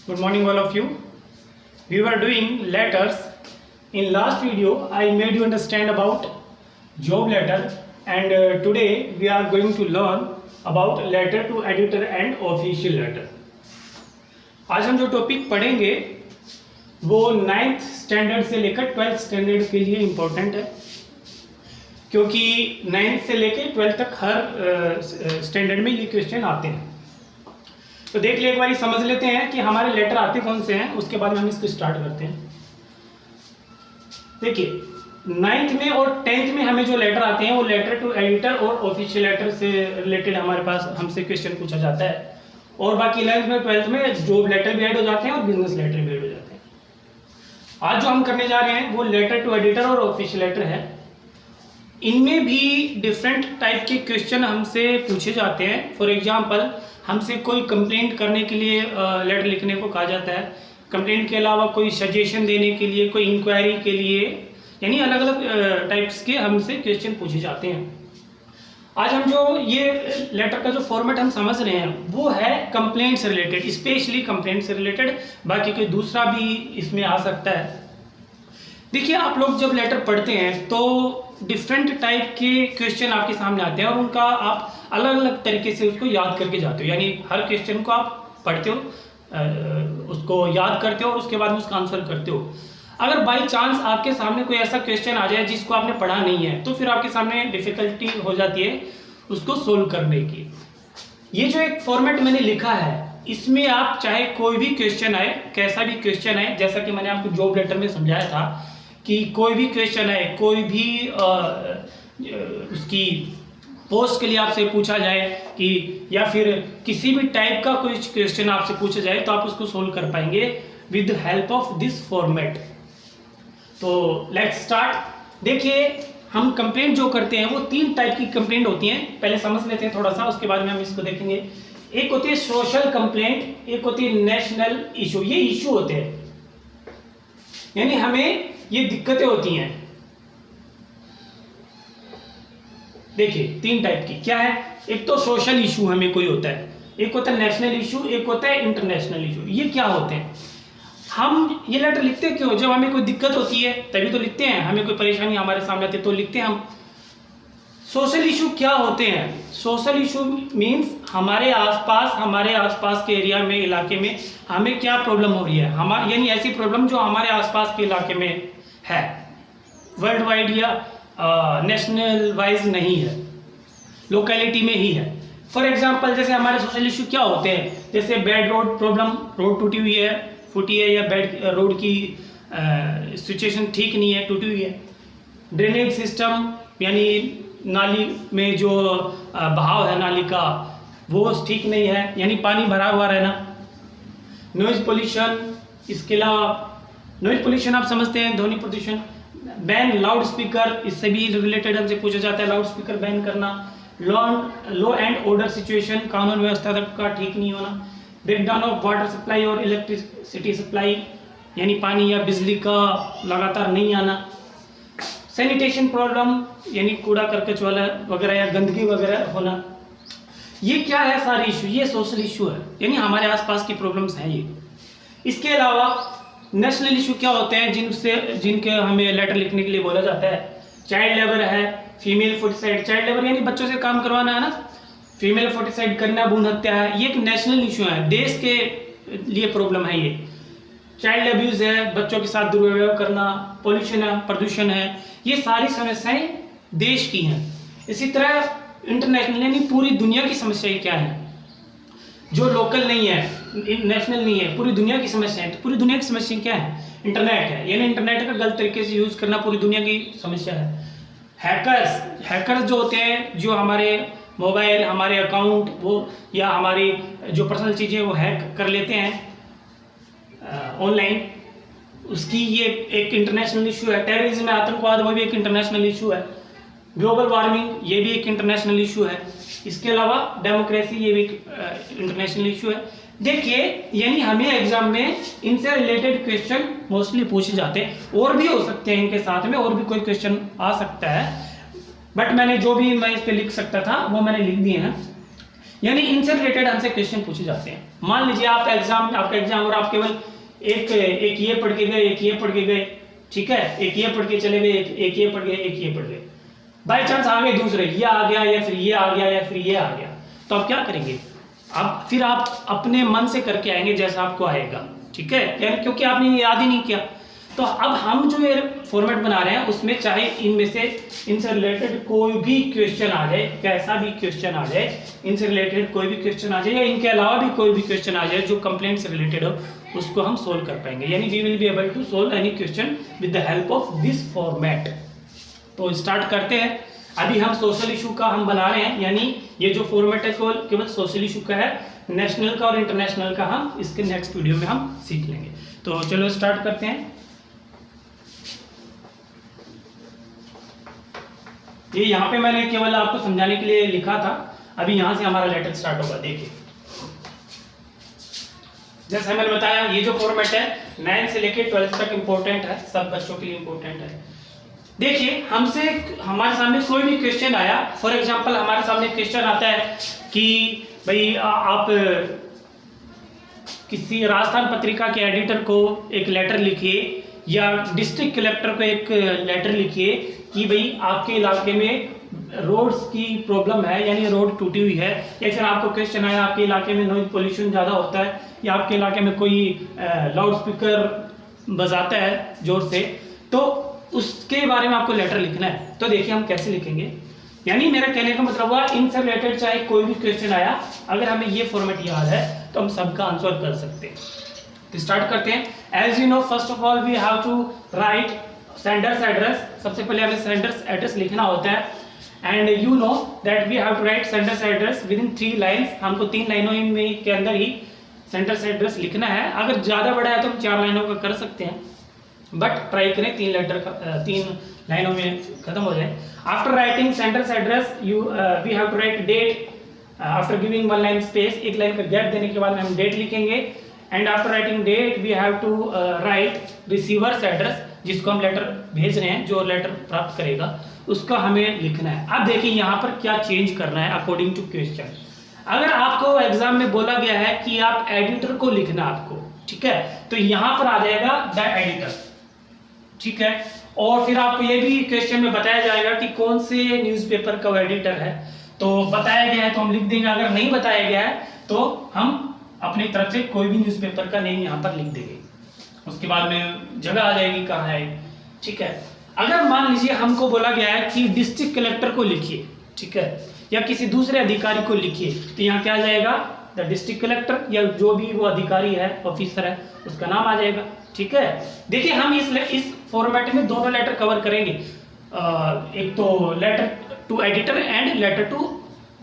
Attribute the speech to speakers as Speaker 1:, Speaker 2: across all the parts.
Speaker 1: Good morning all of you. We were doing letters. In last video I made you understand about job letter and today we are going to learn about letter to editor and official letter. आज हम जो topic पढ़ेंगे वो 9th standard से लेकर 12th standard के लिए important है, क्योंकि 9th से लेकर 12th तक हर स्टैंडर्ड में ये क्वेश्चन आते हैं। तो देख ले, एक बार समझ लेते हैं कि हमारे लेटर आते कौन से हैं, उसके बाद हम इसको स्टार्ट करते हैं। देखिए 9th में और 10th में हमें जो लेटर आते हैं वो लेटर टू एडिटर और ऑफिशियल लेटर से रिलेटेड हमारे पास हमसे क्वेश्चन पूछा जाता है, और बाकी 11th में 12th में जॉब लेटर भी ऐड हो जाते हैं और बिजनेस लेटर भी ऐड हो जाते हैं। आज जो हम करने जा रहे हैं वो लेटर टू एडिटर और ऑफिशियल लेटर है। इनमें भी डिफरेंट टाइप के क्वेश्चन हमसे पूछे जाते हैं। फॉर एग्जांपल, हमसे कोई कंप्लेंट करने के लिए लेटर लिखने को कहा जाता है। कंप्लेंट के अलावा कोई सजेशन देने के लिए, कोई इंक्वायरी के लिए, यानी अलग अलग टाइप्स के हमसे क्वेश्चन पूछे जाते हैं। आज हम जो ये लेटर का जो फॉर्मेट हम समझ रहे हैं वो है कंप्लेंट से रिलेटेड, स्पेशली कंप्लेंट से रिलेटेड, बाकी कोई दूसरा भी इसमें आ सकता है। देखिए, आप लोग जब लेटर पढ़ते हैं तो डिफरेंट टाइप के क्वेश्चन आपके सामने आते हैं और उनका आप अलग अलग तरीके से उसको याद करके जाते हो, यानी हर क्वेश्चन को आप पढ़ते हो, उसको याद करते हो और उसके बाद में उसका आंसर करते हो। अगर बाई चांस आपके सामने कोई ऐसा क्वेश्चन आ जाए जिसको आपने पढ़ा नहीं है तो फिर आपके सामने डिफिकल्टी हो जाती है उसको सोल्व करने की। ये जो एक फॉर्मेट मैंने लिखा है इसमें आप चाहे कोई भी क्वेश्चन आए, कैसा भी क्वेश्चन आए, जैसा कि मैंने आपको जॉब लेटर में समझाया था कि कोई भी क्वेश्चन आए, कोई भी उसकी पोस्ट के लिए आपसे पूछा जाए कि या फिर किसी भी टाइप का कोई क्वेश्चन आपसे पूछा जाए तो आप उसको सोल्व कर पाएंगे with help of this format. तो लेट्स स्टार्ट। देखिए, हम कंप्लेंट जो करते हैं वो 3 टाइप की कंप्लेंट होती हैं। पहले समझ लेते हैं थोड़ा सा, उसके बाद में हम इसको देखेंगे। एक होती है सोशल कंप्लेंट, एक होती है नेशनल इशू। ये इशू होते हैं, यानी हमें ये दिक्कतें होती हैं। देखिए 3 टाइप की क्या है। एक तो सोशल इशू हमें कोई होता है, एक होता है नेशनल इशू, एक होता है इंटरनेशनल इशू। ये क्या होते हैं? हम ये लेटर लिखते क्यों? जब हमें कोई दिक्कत होती है तभी तो लिखते हैं, हमें कोई परेशानी हमारे सामने आती है तो लिखते हैं हम। सोशल इशू क्या होते हैं? सोशल इशू मीन्स हमारे आसपास के एरिया में, इलाके में हमें क्या प्रॉब्लम हो रही है, यानी ऐसी प्रॉब्लम जो हमारे आसपास के इलाके में है, वर्ल्ड वाइड या नेशनल वाइज नहीं है, लोकेलिटी में ही है। फॉर एग्जांपल, जैसे हमारे सोशल इशू क्या होते हैं, जैसे बैड रोड प्रॉब्लम, रोड टूटी हुई है, फूटी है, या बैड रोड की सिचुएशन ठीक नहीं है, टूटी हुई है। ड्रेनेज सिस्टम, यानी नाली में जो बहाव है नाली का वो ठीक नहीं है, यानी पानी भरा हुआ रहना। नॉइज पोल्यूशन, इसके अलावा नॉइज पोल्यूशन आप समझते हैं, ध्वनि प्रदूषण। बैन लाउड स्पीकर, इससे भी रिलेटेड हमसे पूछा जाता है, लाउड स्पीकर बैन करना। लॉ एंड ऑर्डर सिचुएशन, कानून व्यवस्था का ठीक नहीं होना। ब्रेकडाउन ऑफ वाटर सप्लाई और इलेक्ट्रिसिटी सप्लाई, यानी पानी या बिजली का लगातार नहीं आना। सैनिटेशन प्रॉब्लम, यानी कूड़ा करकट वाला वगैरह या गंदगी वगैरह होना। ये क्या है? सारे इशू, ये सोशल इशू है, यानी हमारे आसपास की प्रॉब्लम्स हैं ये। इसके अलावा नेशनल इशू क्या होते हैं जिनके हमें लेटर लिखने के लिए बोला जाता है? चाइल्ड लेबर है, फीमेल फुटिसाइड। चाइल्ड लेबर यानी बच्चों से काम करवाना है ना, फीमेल फुटिसाइड करना, भ्रूण हत्या है, ये एक नेशनल इशू है, देश के लिए प्रॉब्लम है ये। चाइल्ड अब्यूज है, बच्चों के साथ दुर्व्यवहार करना। पॉल्यूशन है, प्रदूषण है, ये सारी समस्याएं देश की हैं। इसी तरह इंटरनेशनल, यानी पूरी दुनिया की समस्याएं क्या है, जो लोकल नहीं है, नेशनल नहीं है, पूरी दुनिया की समस्याएं। तो पूरी दुनिया की समस्या क्या है? इंटरनेट है, यानी इंटरनेट का गलत तरीके से यूज करना पूरी दुनिया की समस्या है। हैकर्स जो होते हैं, जो हमारे मोबाइल, हमारे अकाउंट वो या हमारी जो पर्सनल चीज़ें वो हैक कर लेते हैं ऑनलाइन, उसकी ये एक इंटरनेशनल इशू है। टेररिज्म, आतंकवाद, वो भी एक इंटरनेशनल इशू है। ग्लोबल वार्मिंग, ये भी एक इंटरनेशनल इशू है। इसके अलावा डेमोक्रेसी, ये भी एक इंटरनेशनल इशू है। देखिए, यानी हमें एग्जाम में इनसे रिलेटेड क्वेश्चन मोस्टली पूछे जाते हैं, और भी हो सकते हैं इनके साथ में, और भी कोई क्वेश्चन आ सकता है, बट मैंने जो भी मैं इस पे लिख सकता था वो मैंने लिख दिए हैं। यानी इनसे रिलेटेड हमसे क्वेश्चन पूछे जाते हैं। मान लीजिए आपका एग्जाम और आप केवल एक ये पढ़ के गए, एक ये पढ़ के गए, ठीक है, एक ये पढ़ के चले गए, एक ये पढ़ गए, एक ये पढ़ गए, बाई चांस आ गए दूसरे, ये आ गया या फिर ये आ गया या फिर ये आ गया, तो आप क्या करेंगे? अब फिर आप अपने मन से करके आएंगे जैसा आपको आएगा, ठीक है, यानी क्योंकि आपने ये याद ही नहीं किया। तो अब हम जो ये फॉर्मेट बना रहे हैं उसमें चाहे इनमें से इनसे रिलेटेड कोई भी क्वेश्चन आ जाए, कैसा भी क्वेश्चन आ जाए, इनसे रिलेटेड कोई भी क्वेश्चन आ जाए या इनके अलावा भी कोई भी क्वेश्चन आ जाए जो कंप्लेंट से रिलेटेड हो, उसको हम सोल्व कर पाएंगे। यानी we will be able to solve any question with the help of this format. तो स्टार्ट करते हैं। अभी हम सोशल इशू का हम बना रहे हैं, यानी ये जो फॉर्मेट है केवल सोशल इशू का है, नेशनल का और इंटरनेशनल का हम इसके नेक्स्ट वीडियो में हम सीख लेंगे। तो चलो स्टार्ट करते हैं। ये यहाँ पे मैंने केवल आपको समझाने के लिए लिखा था। अभी यहाँ से हमारा लेटर स्टार्ट होगा। देखिए जैसे मैंने बताया, ये जो फॉर्मेट है 9 से लेके 12 तक इम्पोर्टेंट है, सब बच्चों के लिए इम्पोर्टेंट है। देखिए हमारे सामने कोई भी क्वेश्चन आया, फॉर एग्जांपल हमारे सामने क्वेश्चन आता है कि भाई आप किसी राजस्थान पत्रिका के एडिटर को एक लेटर लिखिए या डिस्ट्रिक्ट कलेक्टर को एक लेटर लिखिए कि भाई आपके इलाके में रोड्स की प्रॉब्लम है, यानी रोड टूटी हुई है, या फिर आपको क्वेश्चन आया आपके इलाके में नॉइज पोल्यूशन ज़्यादा होता है या आपके इलाके में कोई लाउड स्पीकर बजाता है जोर से, तो उसके बारे में आपको लेटर लिखना है। तो देखिए हम कैसे लिखेंगे, यानी मेरा कहने का मतलब हुआ इनसे रिलेटेड चाहे कोई भी क्वेश्चन आया, अगर हमें ये फॉर्मेट याद है तो हम सबका आंसर कर सकते हैं। तो स्टार्ट करते हैं। As you know first of all we have to write sender's address. सबसे पहले हमें सेंडर्स एड्रेस लिखना होता है, and you know that we have to write sender's address within 3 lines. हमको 3 लाइनों में के अंदर ही सेंडर्स एड्रेस लिखना है। अगर ज़्यादा बड़ा है तो हम 4 लाइनों का कर सकते हैं, बट ट्राई करें 3 लाइनों में खत्म हो जाए। After writing sender's address we have to write date. After giving 1 line space, एक लाइन का गैप देने के बाद हम डेट लिखेंगे। And after writing date we have to write receiver's address, जिसको हम लेटर भेज रहे हैं, जो लेटर प्राप्त करेगा उसका हमें लिखना है। अब देखिए यहाँ पर क्या चेंज करना है अकॉर्डिंग टू क्वेश्चन। अगर आपको एग्जाम में बोला गया है कि आप एडिटर को लिखना आपको, ठीक है, तो यहाँ पर आ जाएगा द एडिटर, ठीक है। और फिर आपको ये भी क्वेश्चन में बताया जाएगा कि कौन से न्यूज़पेपर का एडिटर है, तो बताया गया है तो हम लिख देंगे। अगर नहीं बताया गया है तो हम अपनी तरफ से कोई भी न्यूज़पेपर का नेम यहाँ पर लिख देंगे। उसके बाद में जगह आ जाएगी कहाँ है, ठीक है। अगर मान लीजिए हमको बोला गया है कि डिस्ट्रिक्ट कलेक्टर को लिखिए, ठीक है, या किसी दूसरे अधिकारी को लिखिए, तो यहाँ क्या आ जाएगा? द डिस्ट्रिक्ट कलेक्टर, या जो भी वो अधिकारी है, ऑफिसर है, उसका नाम आ जाएगा, ठीक है। देखिए हम इस फॉर्मेट में दोनों लेटर कवर करेंगे। एक तो letter to editor and letter to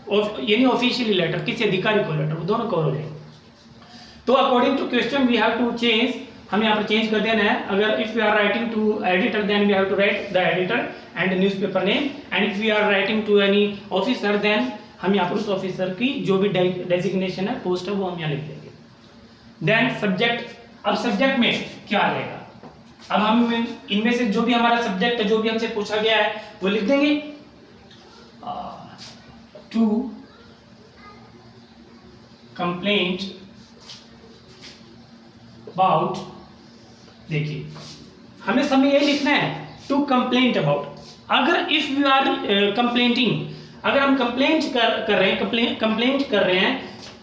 Speaker 1: यानी ऑफिशियली लेटर, किसी अधिकारी को लेटर, वो दोनों कवर हो जाएंगे। तो according to question we have to change, हम यहाँ पर चेंज कर देना है। अगर if we are writing to editor then we have to write the editor and newspaper name, and if we are writing to any officer then हम यहाँ पर उस ऑफिसर की जो भी डेजिग्नेशन है, पोस्ट है, वो हम यहाँ लिख देंगे। देन सब्जेक्ट, अब सब्जेक्ट में क्या आ जाएगा? अब हम इनमें से जो भी हमारा सब्जेक्ट है, जो भी हमसे पूछा गया है, वो लिख देंगे। टू कंप्लेंट अबाउट, देखिए हमें समय यही लिखना है, टू कंप्लेंट अबाउट। अगर इफ यू आर कंप्लेंटिंग, अगर हम कंप्लेंट कर रहे हैं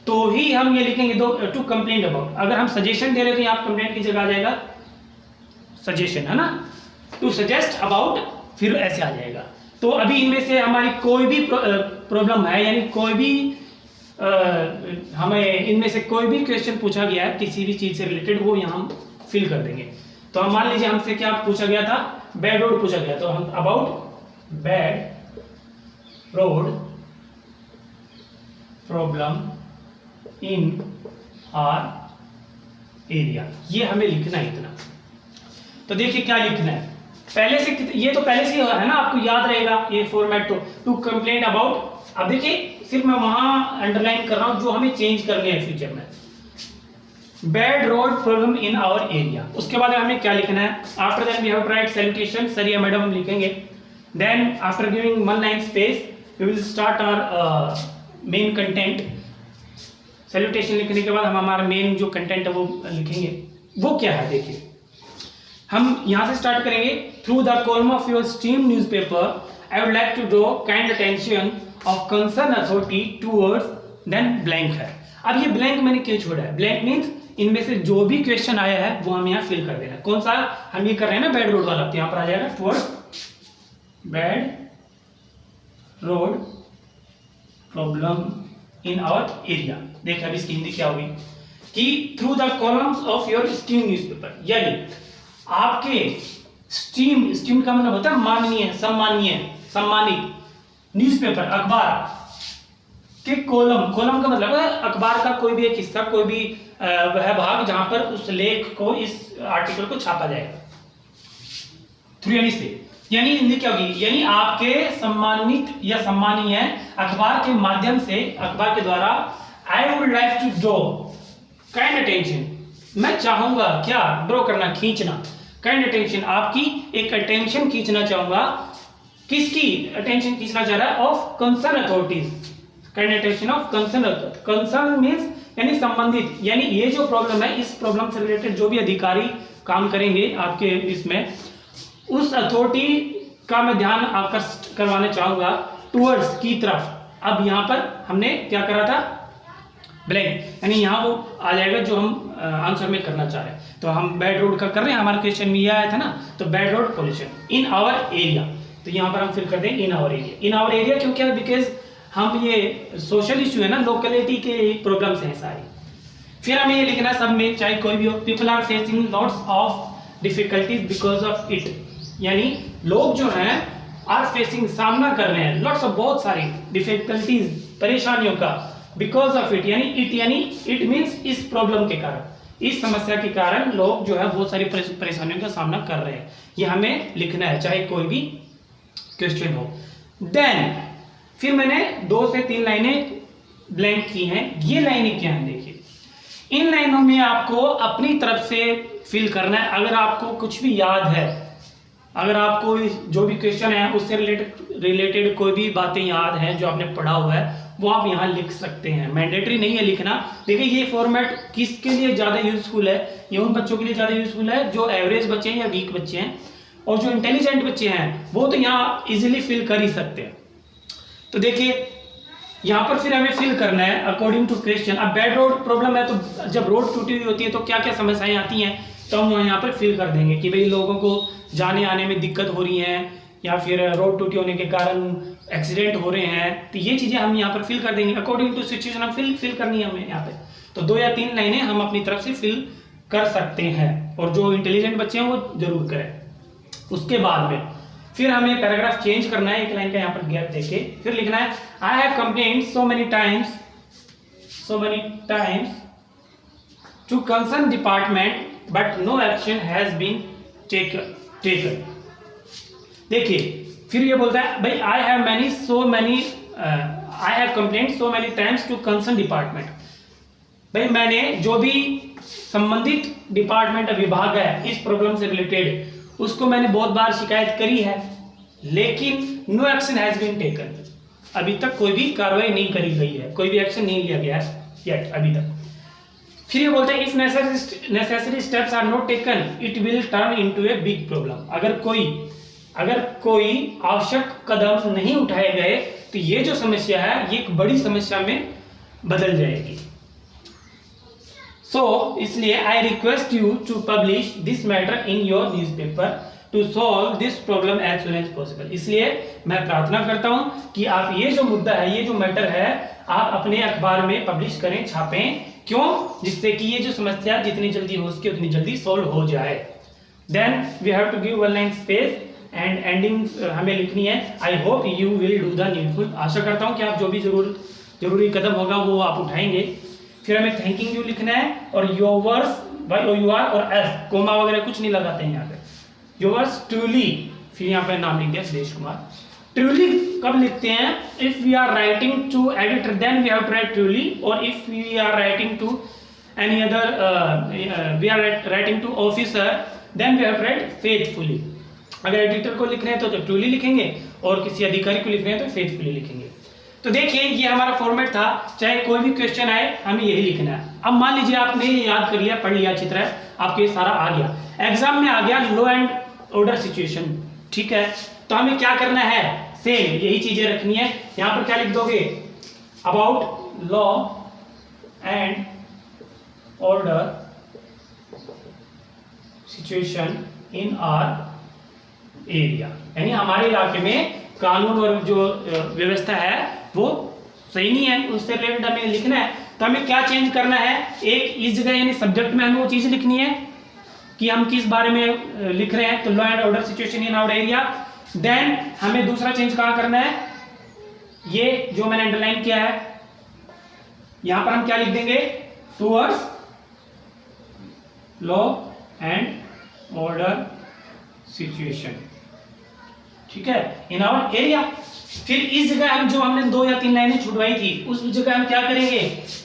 Speaker 1: तो ही हम ये लिखेंगे टू कंप्लेंट अबाउट। अगर हम सजेशन दे रहे हैं तो यहाँ कंप्लेंट की जगह आ जाएगा सजेशन, है ना, टू सजेस्ट अबाउट, फिर ऐसे आ जाएगा। तो अभी इनमें से हमारी कोई भी प्रॉब्लम है, यानी कोई भी हमें इनमें से कोई भी क्वेश्चन पूछा गया है किसी भी चीज से रिलेटेड, वो यहाँ हम फिल कर देंगे। तो हम मान लीजिए हमसे क्या पूछा गया था? बैड रोड पूछा गया, तो हम about bad road problem in our area, ये हमें लिखना है इतना। तो देखिए क्या लिखना है, पहले से ये तो पहले से है ना, आपको याद रहेगा ये फॉर्मेट। तो टू कंप्लेंट अबाउट, अब देखिए सिर्फ मैं वहां अंडरलाइन कर रहा हूं जो हमें चेंज करने हैं फ्यूचर में। Bad road problem in our area, उसके बाद हमें क्या लिखना है? After that we have to write salutation, sir या मैडम हम लिखेंगे। Then after giving 1 line space we will start our main content, salutation लिखने के बाद हम हमारा मेन जो कंटेंट है वो लिखेंगे। वो क्या है देखिए, हम यहाँ से स्टार्ट करेंगे। Through the column of your esteemed newspaper I would like to draw kind attention of concern authority towards, then blank है। अब ये ब्लैंक मैंने क्यों छोड़ा है? ब्लैंक मीन्स इनमें से जो भी क्वेश्चन आया है वो हम यहाँ फिल कर देना। कौन सा हम ये कर रहे हैं ना, बैड रोड वाला, तो यहाँ पर आ जाएगा towards bad road problem in our area. देखिए अब इसकी हिंदी क्या होगी कि through the columns of your esteemed newspaper, यानी आपके स्टीम का मतलब होता है माननीय, सम्मानित न्यूज़पेपर, अखबार के कॉलम का मतलब है अखबार का कोई भी एक हिस्सा, कोई भी वह भाग जहां पर उस लेख को, इस आर्टिकल को छापा जाएगा। थ्रू यानी से, यानी हिंदी क्या होगी, यानी आपके सम्मानित या सम्मानीय अखबार के माध्यम से, अखबार के द्वारा I would like to draw kind attention, मैं चाहूंगा क्या, ड्रॉ करना, खींचना, काइंड अटेंशन, आपकी एक अटेंशन खींचना चाहूंगा। किसकी अटेंशन खींचना चाह रहा है? Of concern authorities, kind attention of concern authority. Concern means यानी संबंधित, यानी ये जो प्रॉब्लम है, इस प्रॉब्लम से रिलेटेड जो भी अधिकारी काम करेंगे आपके इसमें, उस अथॉरिटी का मैं ध्यान आकर्षित करवाना चाहूंगा टूवर्ड्स की तरफ। अब यहां पर हमने क्या करा था, ब्लैंक, यानी यहाँ वो आ जाएगा जो हम आंसर में करना चाह रहे हैं। तो हम बैड रोड का कर रहे हैं, हमारा क्वेश्चन में ये आया था ना, तो bad road pollution in our area, तो यहाँ पर हम फिर कर दें in our area. In our area क्यों, क्या, बिकॉज हम ये सोशल इशू है ना, लोकेलिटी के प्रॉब्लम्स हैं सारी। फिर हमें ये लिखना है सब में, चाहे कोई भी हो, people are facing lots of difficulties because of it, यानी लोग जो हैं आर फेसिंग, सामना कर रहे हैं, लॉट्स ऑफ, बहुत सारी डिफिकल्टीज, परेशानियों का, बिकॉज ऑफ इट, यानी इट मीन्स इस प्रॉब्लम के कारण, इस समस्या के कारण लोग जो है बहुत सारी परेशानियों का सामना कर रहे हैं। ये हमें लिखना है चाहे कोई भी क्वेश्चन हो। देन फिर मैंने 2 से 3 लाइनें ब्लैंक की हैं। ये लाइनें क्या हैं देखिए, इन लाइनों में आपको अपनी तरफ से फिल करना है। अगर आपको कुछ भी याद है, अगर आपको जो भी क्वेश्चन है उससे रिलेटेड कोई भी बातें याद हैं जो आपने पढ़ा हुआ है, वो आप यहाँ लिख सकते हैं। मैंडेटरी नहीं है लिखना। देखिए ये फॉर्मेट किसके लिए ज़्यादा यूजफुल है, ये उन बच्चों के लिए ज़्यादा यूजफुल है जो एवरेज बच्चे हैं या वीक बच्चे हैं, और जो इंटेलिजेंट बच्चे हैं वो तो यहाँ इजीली फिल कर ही सकते हैं। तो देखिए यहाँ पर फिर हमें फिल करना है अकॉर्डिंग टू क्वेश्चन। अब बैड रोड प्रॉब्लम है, तो जब रोड टूटी हुई होती है तो क्या क्या समस्याएं आती हैं, तो हम यहाँ पर फिल कर देंगे कि भाई लोगों को जाने आने में दिक्कत हो रही है, या फिर रोड टूटी होने के कारण एक्सीडेंट हो रहे हैं, तो ये चीजें हम यहाँ पर फिल कर देंगे। अकॉर्डिंग टू सिचुएशन हम फिल करनी है हमें यहाँ पे। तो 2 या 3 लाइनें हम अपनी तरफ से फिल कर सकते हैं, और जो इंटेलिजेंट बच्चे हैं वो जरूर करें। उसके बाद में फिर हमें पैराग्राफ चेंज करना है, एक लाइन का यहाँ पर गैप देके फिर लिखना है, I have complaint so many times to concern department but no action has been taken. देखिए फिर ये बोलता है भाई I have complaint so many times to concern department. भाई मैंने जो भी संबंधित डिपार्टमेंट विभाग है इस प्रॉब्लम से रिलेटेड, उसको मैंने बहुत बार शिकायत करी है, लेकिन no action has been taken, अभी तक कोई भी कार्रवाई नहीं करी गई है, कोई भी एक्शन नहीं लिया गया है येट अभी तक। फिर ये बोलते हैं if necessary steps are not taken it will turn into a big problem. अगर कोई आवश्यक कदम नहीं उठाए गए तो ये जो समस्या है ये एक बड़ी समस्या में बदल जाएगी। इसलिए I request you to publish this matter in your newspaper to solve this problem as soon as possible. इसलिए मैं प्रार्थना करता हूं कि आप ये जो मुद्दा है, ये जो मैटर है, आप अपने अखबार में पब्लिश करें, छापें। क्यों? जिससे कि ये जो समस्या जितनी जल्दी हो सके उतनी जल्दी सॉल्व हो जाए। Then we have to give 1 line space and ending हमें लिखनी है I hope you will do the needful. आशा करता हूं कि आप जो भी जरूरी कदम होगा वो आप उठाएंगे। फिर हमें थैंकिंग यू लिखना है, और योवर्स YOUR और S कोमा वगैरह कुछ नहीं लगाते हैं यहाँ पे। योवर्स ट्रूली, फिर यहाँ पे नाम लिख दिया सुदेश कुमार। ट्रूली कब लिखते हैं? If we are writing to editor then we have to write truly, और if we are writing to any other we are writing to officer then we have to write faithfully. अगर editor को लिख रहे हैं तो truly लिखेंगे, और किसी अधिकारी को लिख रहे हैं तो फेथफुली लिखेंगे। तो देखिए ये हमारा फॉर्मेट था, चाहे कोई भी क्वेश्चन आए हमें यही लिखना है। अब मान लीजिए आपने ये याद कर लिया, पढ़ लिया अच्छी तरह, आपके ये सारा आ गया, एग्जाम में आ गया लॉ एंड ऑर्डर सिचुएशन, ठीक है। तो हमें क्या करना है, सेम यही चीजें रखनी है। यहां पर क्या लिख दोगे, about law and order situation in our area, यानी हमारे इलाके में कानून और जो व्यवस्था है वो सही नहीं है, उससे रिलेटेड हमें लिखना है। तो हमें क्या चेंज करना है, एक इस जगह यानी सब्जेक्ट में हमें वो चीज लिखनी है कि हम किस बारे में लिख रहे हैं, तो law and order situation in our area. Then हमें दूसरा चेंज कहां करना है, ये जो मैंने अंडरलाइन किया है यहां पर हम क्या लिख देंगे, towards law and order situation, ठीक है, इन आवर एरिया। फिर इस जगह हम जो हमने 2 या 3 लाइनें छुड़वाई थी उस जगह हम क्या करेंगे,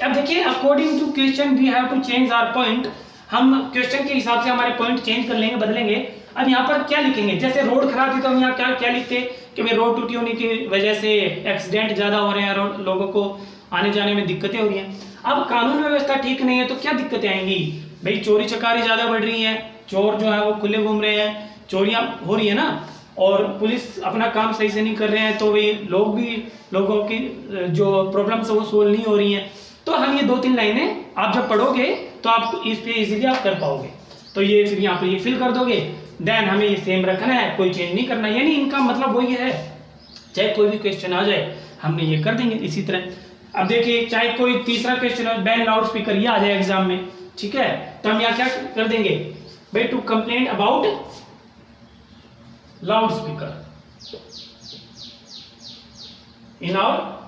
Speaker 1: अब देखिए according to question we have to change our point, हम क्वेश्चन के हिसाब से हमारे पॉइंट चेंज कर लेंगे, बदलेंगे। अब यहाँ पर क्या लिखेंगे, जैसे रोड खराब थी तो हम यहाँ क्या क्या लिखते कि भाई रोड टूटी होने की वजह से एक्सीडेंट ज्यादा हो रहे हैं, लोगों को आने जाने में दिक्कतें हो रही हैं। अब कानून व्यवस्था ठीक नहीं है तो क्या दिक्कतें आएंगी, भाई चोरी चकारी ज्यादा बढ़ रही है, चोर जो है वो खुले घूम रहे हैं, चोरियां हो रही है ना, और पुलिस अपना काम सही से नहीं कर रहे हैं, तो वे लोगों की जो प्रॉब्लम्स है वो सोल्व नहीं हो रही हैं। तो हम ये 2-3 लाइनें आप जब पढ़ोगे तो आप इस पे इजीली आप कर पाओगे। तो ये फिर यहाँ पे ये फिल कर दोगे, देन हमें ये सेम रखना है, कोई चेंज नहीं करना, यानी इनका मतलब वही है, चाहे कोई भी क्वेश्चन आ जाए हमने ये कर देंगे इसी तरह। अब देखिए चाहे कोई तीसरा क्वेश्चन है, बैन लाउड स्पीकर, ये आ जाए एग्जाम में, ठीक है, तो हम यहाँ क्या कर देंगे, भाई to complain about loud speaker in our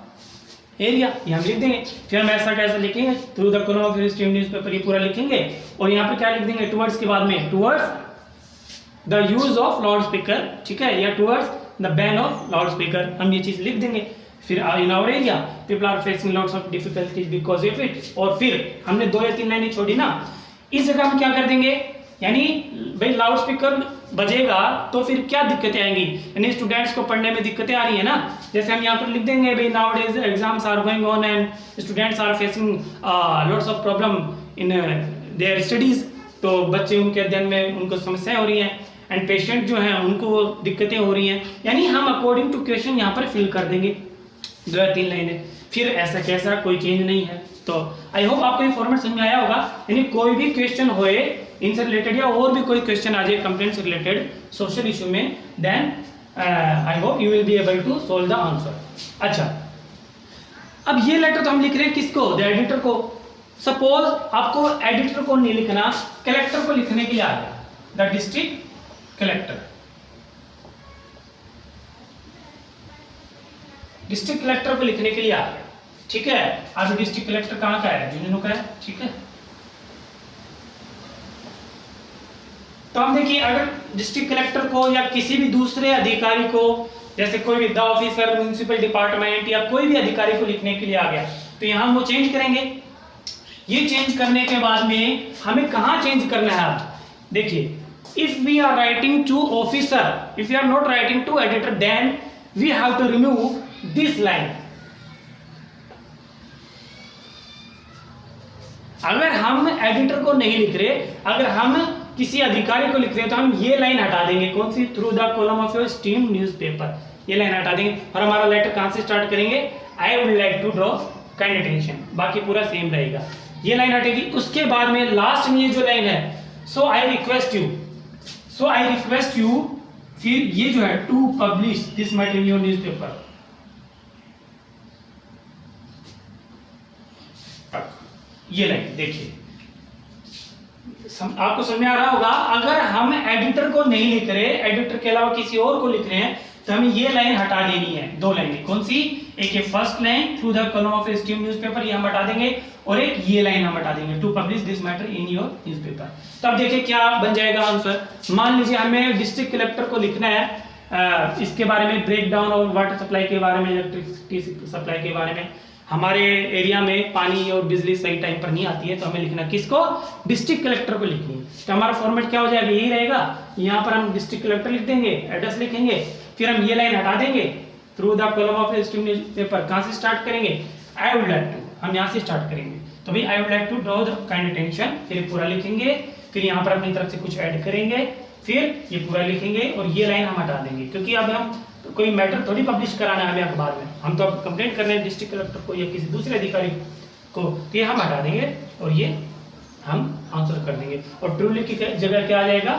Speaker 1: area, ये हम लिख देंगे। फिर हम ऐसा कैसे लिखेंगे, through the column of stream newspaper, ये पूरा लिखेंगे और यहाँ पे क्या लिख देंगे, टुवर्ड्स के बाद में towards the use of loud speaker, ठीक है, या towards the ban of loud speaker, हम ये चीज लिख देंगे। फिर in our area people are facing lots of difficulties because of it, और फिर हमने 2 या 3 लाइनें छोड़ी ना, इस जगह हम क्या कर देंगे, यानी भाई लाउड स्पीकर बजेगा तो फिर क्या दिक्कतें आएंगी, यानी स्टूडेंट्स को पढ़ने में दिक्कतें आ रही है ना, जैसे हम यहाँ पर लिख देंगे भाई nowadays exams are going on and students are facing lots of problem in their studies, तो बच्चे उनके अध्ययन में उनको समस्याएं हो रही हैं, एंड पेशेंट जो हैं उनको दिक्कतें हो रही हैं, यानी हम अकॉर्डिंग टू क्वेश्चन यहाँ पर फिल कर देंगे 2 या 3 लाइनें। फिर ऐसा कैसा कोई चेंज नहीं है। तो आई होप आपको ये फॉर्मेट समझ में आया होगा, यानी कोई भी क्वेश्चन होए इनसे रिलेटेड या और भी कोई क्वेश्चन आ जाए कंप्लेंट से रिलेटेड सोशल इशू में, then I hope you will be able to solve the answer. अच्छा, अब ये लेटर तो हम लिख रहे हैं किसको, द एडिटर को। सपोज आपको एडिटर को नहीं लिखना, कलेक्टर को लिखने के लिए आ गया, the district collector, district collector को लिखने के लिए आ गया, ठीक है। अब डिस्ट्रिक्ट कलेक्टर कहाँ का है, झुंझुनू का है, ठीक है। तो हम देखिए अगर डिस्ट्रिक्ट कलेक्टर को या किसी भी दूसरे अधिकारी को, जैसे कोई भी द ऑफिसर म्युनिसिपल डिपार्टमेंट या कोई भी अधिकारी को लिखने के लिए आ गया, तो यहाँ हम वो चेंज करेंगे। ये चेंज करने के बाद में हमें कहाँ चेंज करना है, आप देखिए, if we are writing to officer, if you are not writing to editor, then we have to remove this line. अगर हम एडिटर को नहीं लिख रहे, अगर हम किसी अधिकारी को लिख रहे हैं तो हम ये लाइन हटा देंगे, कौन सी, through the column of your esteemed newspaper, ये लाइन हटा देंगे और हमारा लेटर कहां से स्टार्ट करेंगे, I would like to draw kind attention, बाकी पूरा सेम रहेगा, ये लाइन हटेगी। उसके बाद में लास्ट में ये जो लाइन है, so I request you, so I request you, फिर ये जो है to publish this matter in your newspaper, ये लाइन देखिए, आपको समझ में आ रहा होगा। अगर हम एडिटर को नहीं लिख रहे, एडिटर के अलावा किसी और को लिख रहे हैं, तो हमें ये लाइन हटा देनी है, 2 लाइनें, कौन सी, एक ये first line through the column of steam newspaper, ये हम हटा देंगे, और एक ये लाइन हम हटा देंगे, to publish this matter in your newspaper. तो अब देखिए क्या बन जाएगा आंसर। मान लीजिए हमें डिस्ट्रिक्ट कलेक्टर को लिखना है इसके बारे में, ब्रेक डाउन और वाटर सप्लाई के बारे में, इलेक्ट्रिसिटी सप्लाई के बारे में, हमारे एरिया में पानी और बिजली सही टाइम पर नहीं आती है, तो हमें लिखना किसको, डिस्ट्रिक्ट कलेक्टर को लिखनी है। तो हमारा फॉर्मेट क्या हो जाएगा, यही रहेगा, यहाँ पर हम डिस्ट्रिक्ट कलेक्टर लिख देंगे, एड्रेस लिखेंगे, फिर हम ये लाइन हटा देंगे, through the column of stimulation paper कहाँ से स्टार्ट करेंगे, आई वुड लाइक टू, हम यहाँ से स्टार्ट करेंगे। तो भाई I would like to draw the kind attention, फिर पूरा लिखेंगे, फिर यहाँ पर अपनी तरफ से कुछ ऐड करेंगे, फिर ये पूरा लिखेंगे और ये लाइन हम हटा देंगे, क्योंकि अब हम कोई मैटर थोड़ी पब्लिश कराना है हमें अखबार में, हम तो अब कंप्लेंट करने हैं डिस्ट्रिक्ट कलेक्टर को या किसी दूसरे अधिकारी को, तो ये हम हटा देंगे और ये हम आंसर कर देंगे। और ट्रूली की जगह क्या आ जाएगा,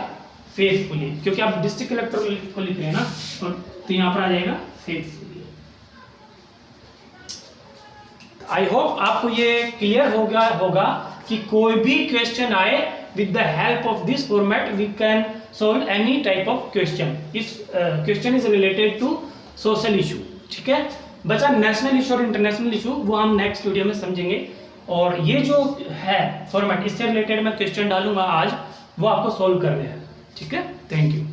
Speaker 1: फेथफुली, क्योंकि आप डिस्ट्रिक्ट कलेक्टर को लिख रहे हैं ना, तो यहाँ पर आ जाएगा फेथफुली। आई होप आपको ये क्लियर होगा कि कोई भी क्वेश्चन आए with the help of this format we can solve any type of question if question is related to social issue। ठीक है बचा नेशनल इशू और इंटरनेशनल इशू, वो हम नेक्स्ट वीडियो में समझेंगे। और ये जो है फॉर्मेट, इससे रिलेटेड मैं क्वेश्चन डालूंगा आज, वो आपको सोल्व करने हैं। ठीक है, थैंक यू।